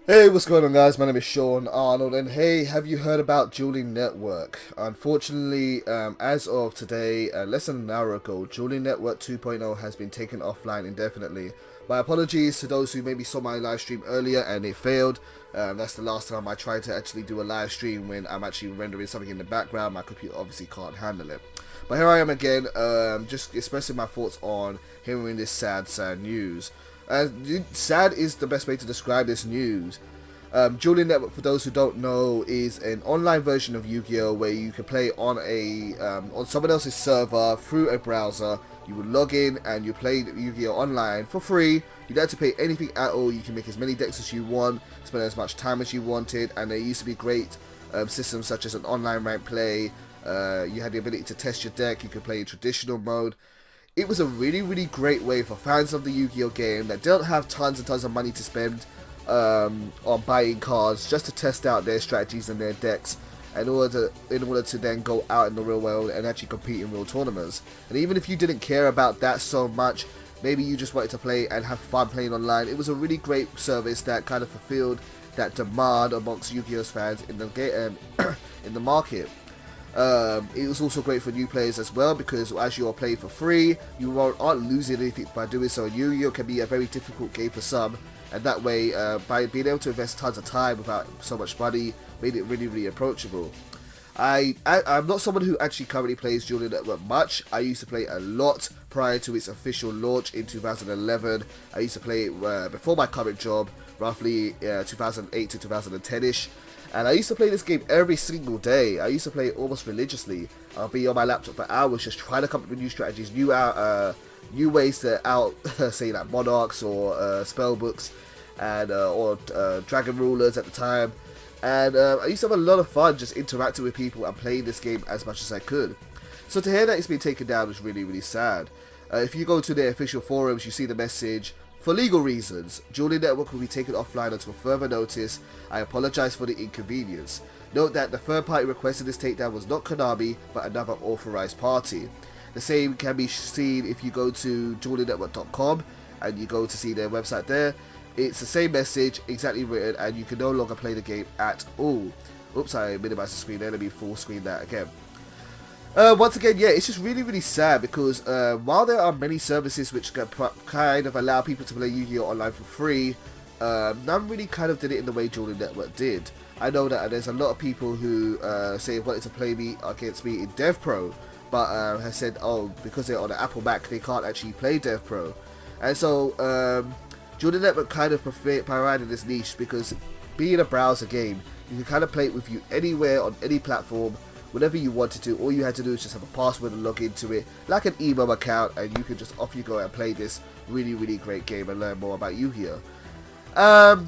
Hey, what's going on, guys? My name is Sean Arnold, and hey, have you heard about Dueling Network? Unfortunately, as of today, less than an hour ago, Dueling Network 2.0 has been taken offline indefinitely. My apologies to those who maybe saw my live stream earlier and it failed. That's the last time I tried to actually do a live stream when I'm actually rendering something in the background. My computer obviously can't handle it. But here I am again, just expressing my thoughts on hearing this sad news. Sad is the best way to describe this news. Dueling Network, for those who don't know, is an online version of Yu-Gi-Oh! Where you can play on on someone else's server through a browser. You would log in and you play Yu-Gi-Oh! Online for free. You don't have to pay anything at all. You can make as many decks as you want, spend as much time as you wanted, and there used to be great systems such as an online rank play. You had the ability to test your deck. You could play in traditional mode. It was a really great way for fans of the Yu-Gi-Oh! Game that don't have tons and tons of money to spend on buying cards, just to test out their strategies and their decks in order to then go out in the real world and actually compete in real tournaments. And even if you didn't care about that so much, maybe you just wanted to play and have fun playing online, it was a really great service that kind of fulfilled that demand amongst Yu-Gi-Oh's fans in the game, in the market. It was also great for new players as well, because as you are playing for free, you aren't losing anything by doing so. Yu-Gi-Oh can be a very difficult game for some, and that way, by being able to invest tons of time without so much money, made it really approachable. I'm not someone who actually currently plays Dueling Network much. I used to play a lot prior to its official launch in 2011. I used to play it before my current job, roughly 2008 to 2010ish. And I used to play this game every single day. I used to play it almost religiously. I'll be on my laptop for hours just trying to come up with new strategies, new ways to say like monarchs or spell books and or dragon rulers at the time. And I used to have a lot of fun just interacting with people and playing this game as much as I could. So to hear that it's been taken down is really sad. If you go to their official forums, you see the message: for legal reasons, Dueling Network will be taken offline until further notice. I apologize for the inconvenience. Note that the third party requesting this takedown was not Konami, but another authorized party. The same can be seen if you go to duelingnetwork.com and you go to see their website there. It's the same message, exactly written, and you can no longer play the game at all. Oops, I minimized the screen there. Let me full screen that again. Once again, yeah, it's just really sad, because while there are many services which can kind of allow people to play Yu-Gi-Oh! Online for free, none really kind of did it in the way Dueling Network did. I know that there's a lot of people who say wanted to play me against me in DevPro, but have said, oh, because they're on an Apple Mac, they can't actually play DevPro. And so, Dueling Network kind of provided this niche, because being a browser game, you can kind of play it with you anywhere on any platform, whenever you wanted to. All you had to do is just have a password and log into it like an email account, and you could just off you go and play this really great game and learn more about Yu-Gi-Oh!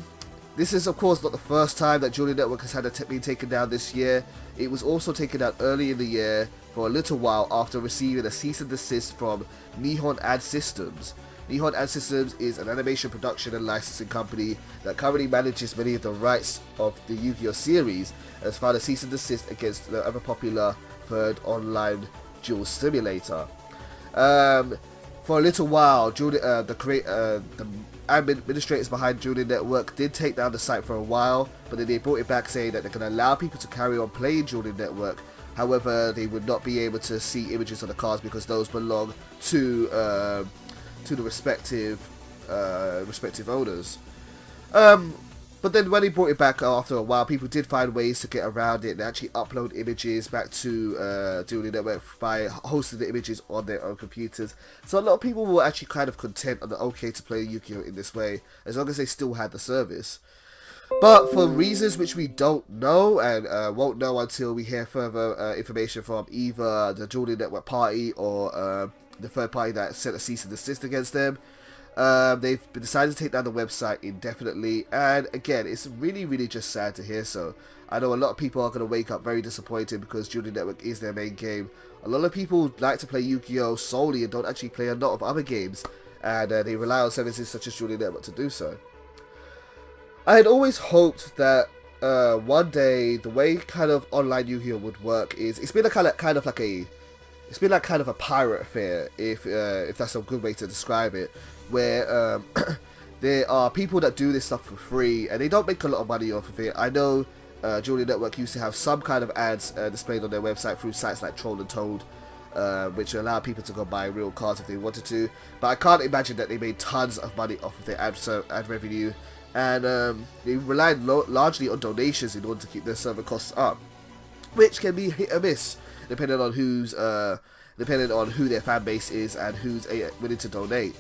This is of course not the first time that Dueling Network has been taken down this year. It was also taken down early in the year for a little while after receiving a cease and desist from Nihon Ad Systems. Nihon Ad Systems is an animation production and licensing company that currently manages many of the rights of the Yu-Gi-Oh! Series, and has filed a cease and desist against the ever popular third online duel simulator. For a little while, the administrators behind Dueling Network did take down the site for a while, but then they brought it back, saying that they can allow people to carry on playing Dueling Network. However, they would not be able to see images of the cards, because those belong to the respective owners. But then when he brought it back after a while, people did find ways to get around it and actually upload images back to Dueling Network by hosting the images on their own computers. So a lot of people were actually kind of content and okay to play Yu-Gi-Oh! In this way, as long as they still had the service. But for reasons which we don't know, and won't know until we hear further information from either the Dueling Network party or the third party that sent a cease and desist against them, they've decided to take down the website indefinitely. And again, it's really just sad to hear. So I know a lot of people are going to wake up very disappointed, because Dueling Network is their main game. A lot of people like to play Yu-Gi-Oh! Solely and don't actually play a lot of other games, and they rely on services such as Dueling Network to do so. I had always hoped that one day the way kind of online Yu-Gi-Oh! Would work is, it's been a kind of like a pirate affair, if that's a good way to describe it, where there are people that do this stuff for free, and they don't make a lot of money off of it. I know Dueling Network used to have some kind of ads displayed on their website through sites like Troll and Toad, which allow people to go buy real cards if they wanted to. But I can't imagine that they made tons of money off of their ad revenue, and they relied largely on donations in order to keep their server costs up, which can be hit or miss depending on who their fan base is and who's willing to donate.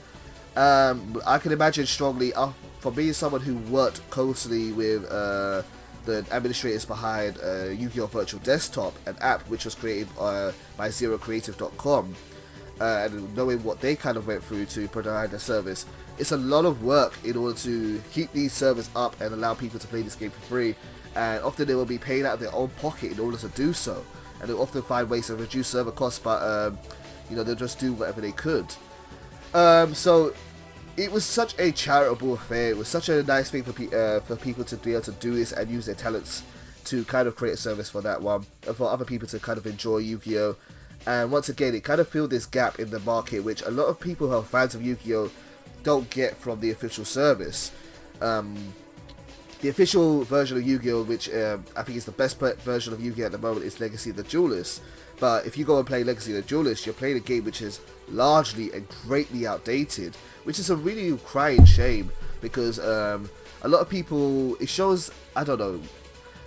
I can imagine strongly, for being someone who worked closely with the administrators behind Yu-Gi-Oh! Virtual Desktop, an app which was created by ZeroCreative.com, and knowing what they kind of went through to provide their service, it's a lot of work in order to keep these servers up and allow people to play this game for free, and often they will be paying out of their own pocket in order to do so, and they'll often find ways to reduce server costs, but they'll just do whatever they could. So it was such a charitable affair. It was such a nice thing for people to be able to do this and use their talents to kind of create a service for that one, and for other people to kind of enjoy Yu-Gi-Oh! And once again, it kind of filled this gap in the market, which a lot of people who are fans of Yu-Gi-Oh! Don't get from the official service. The official version of Yu-Gi-Oh!, which I think is the best version of Yu-Gi-Oh! At the moment, is Legacy of the Duelist. But if you go and play Legacy of the Duelist, you're playing a game which is largely and greatly outdated, which is a really crying shame, because a lot of people, it shows, I don't know,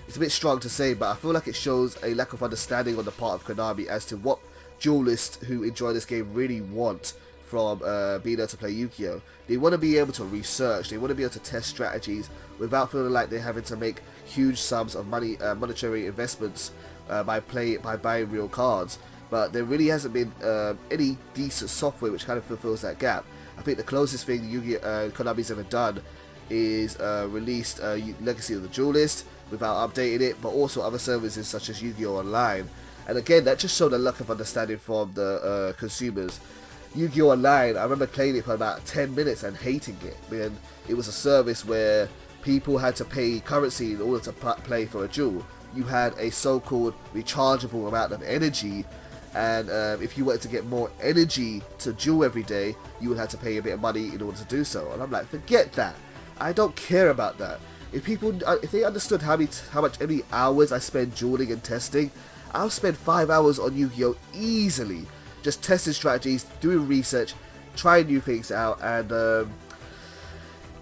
it's a bit strong to say, but I feel like it shows a lack of understanding on the part of Konami as to what duelists who enjoy this game really want from being able to play Yu-Gi-Oh! They want to be able to research, they want to be able to test strategies without feeling like they're having to make huge sums of money, monetary investments by buying real cards. But there really hasn't been any decent software which kind of fulfills that gap. I think the closest thing Konami's ever done is released Legacy of the Duelist without updating it, but also other services such as Yu-Gi-Oh! Online. And again, that just showed a lack of understanding from the consumers. Yu-Gi-Oh! Online, I remember playing it for about 10 minutes and hating it. Man, it was a service where people had to pay currency in order to play for a duel. You had a so-called rechargeable amount of energy, and if you wanted to get more energy to duel every day, you would have to pay a bit of money in order to do so. And I'm like, forget that. I don't care about that. If they understood how many hours I spend dueling and testing, I'll spend 5 hours on Yu-Gi-Oh! Easily, just testing strategies, doing research, trying new things out, and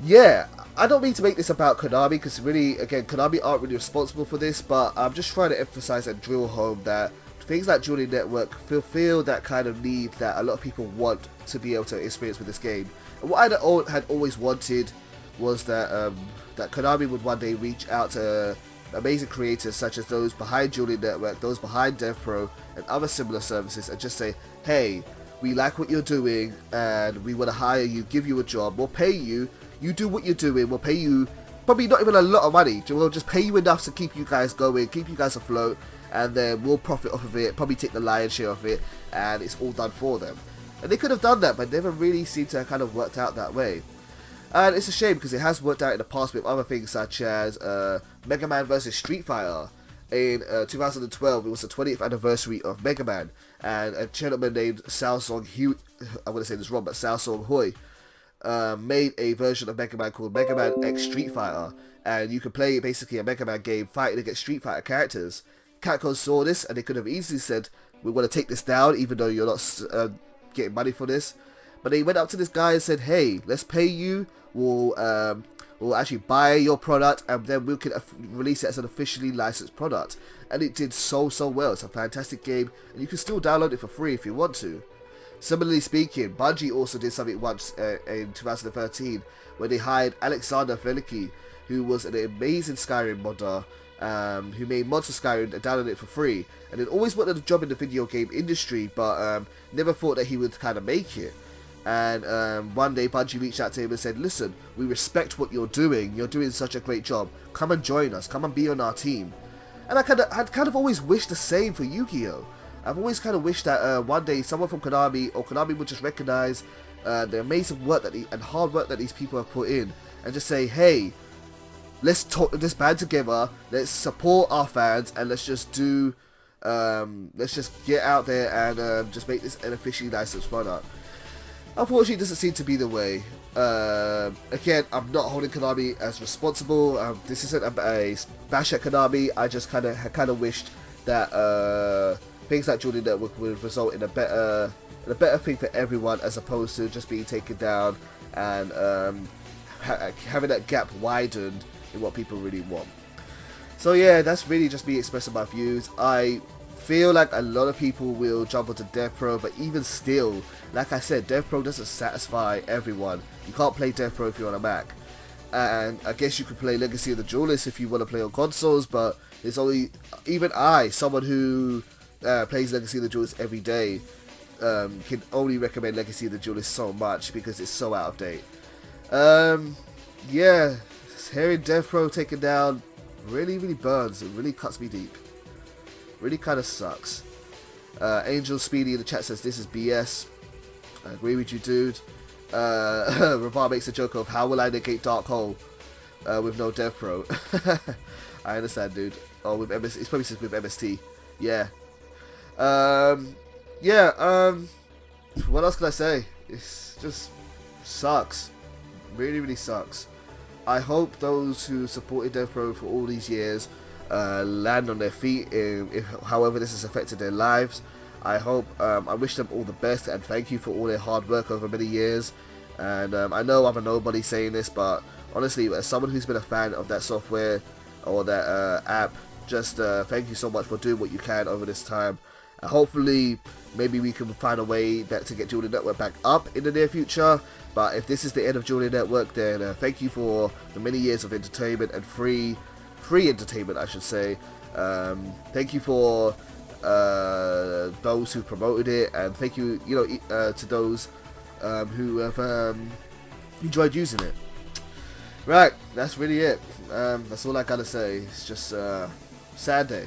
yeah, I don't mean to make this about Konami, because really, again, Konami aren't really responsible for this, but I'm just trying to emphasize and drill home that things like Dueling Network fulfill that kind of need that a lot of people want to be able to experience with this game. And what I had always wanted was that that Konami would one day reach out to amazing creators such as those behind Dueling Network, those behind DevPro, and other similar services, and just say, hey, we like what you're doing, and we want to hire you, give you a job, we'll pay you, you do what you're doing, we'll pay you probably not even a lot of money, we'll just pay you enough to keep you guys going, keep you guys afloat, and then we'll profit off of it, probably take the lion's share of it, and it's all done for them. And they could have done that, but never really seemed to have kind of worked out that way. And it's a shame, because it has worked out in the past with other things such as Mega Man vs Street Fighter. In 2012, it was the 20th anniversary of Mega Man, and a gentleman named Sao Song Hui, I'm going to say this wrong, but Sao Song Hui, made a version of Mega Man called Mega Man X Street Fighter, and you could play basically a Mega Man game fighting against Street Fighter characters. Capcom saw this, and they could have easily said, we want to take this down, even though you're not getting money for this. But they went up to this guy and said, hey, let's pay you, we'll actually buy your product, and then we can release it as an officially licensed product. And it did so well. It's a fantastic game, and you can still download it for free if you want to. Similarly speaking, Bungie also did something once in 2013, where they hired Alexander Veliki, who was an amazing Skyrim modder, who made mods for Skyrim and downloaded it for free, and had always wanted a job in the video game industry, but never thought that he would kind of make it. And one day Bungie reached out to him and said, listen, we respect what you're doing such a great job, come and join us, come and be on our team. And I'd kind of always wished the same for Yu-Gi-Oh! I've always kind of wished that one day someone from Konami, or Konami, would just recognize the amazing work and hard work that these people have put in, and just say, hey, let's band together, let's support our fans, and let's just get out there and just make this an officially licensed product. unfortunately, it doesn't seem to be the way. Again, I'm not holding Konami as responsible. This isn't a bash at Konami. I just kind of wished that things like Dueling Network would result in a better thing for everyone, as opposed to just being taken down and having that gap widened in what people really want. So yeah, that's really just me expressing my views. I feel like a lot of people will jump onto Dev Pro, but even still, like I said, Dev Pro doesn't satisfy everyone. You can't play Dev Pro if you're on a Mac. And I guess you could play Legacy of the Duelist if you want to play on consoles, but there's only, even I, someone who plays Legacy of the Duelist every day, can only recommend Legacy of the Duelist so much because it's so out of date. Yeah, hearing Dev Pro taken down really burns. It really cuts me deep. Really kind of sucks. Angel Speedy in the chat says this is BS. I agree with you, dude. Ravar makes a joke of how will I negate Dark Hole with no Dev Pro. I understand, dude. Oh, with MS, it's probably with MST. Yeah. What else can I say? It's just sucks. Really sucks. I hope those who supported Dev Pro for all these years land on their feet, if however this has affected their lives. I hope, I wish them all the best and thank you for all their hard work over many years. And I know I'm a nobody saying this, but honestly, as someone who's been a fan of that software or that app, just thank you so much for doing what you can over this time. Hopefully, maybe we can find a way to get Dueling Network back up in the near future. But if this is the end of Dueling Network, then thank you for the many years of entertainment and free entertainment, I should say. Thank you for those who promoted it, and thank you, to those who have enjoyed using it. Right, that's really it. That's all I gotta say. It's just sad day.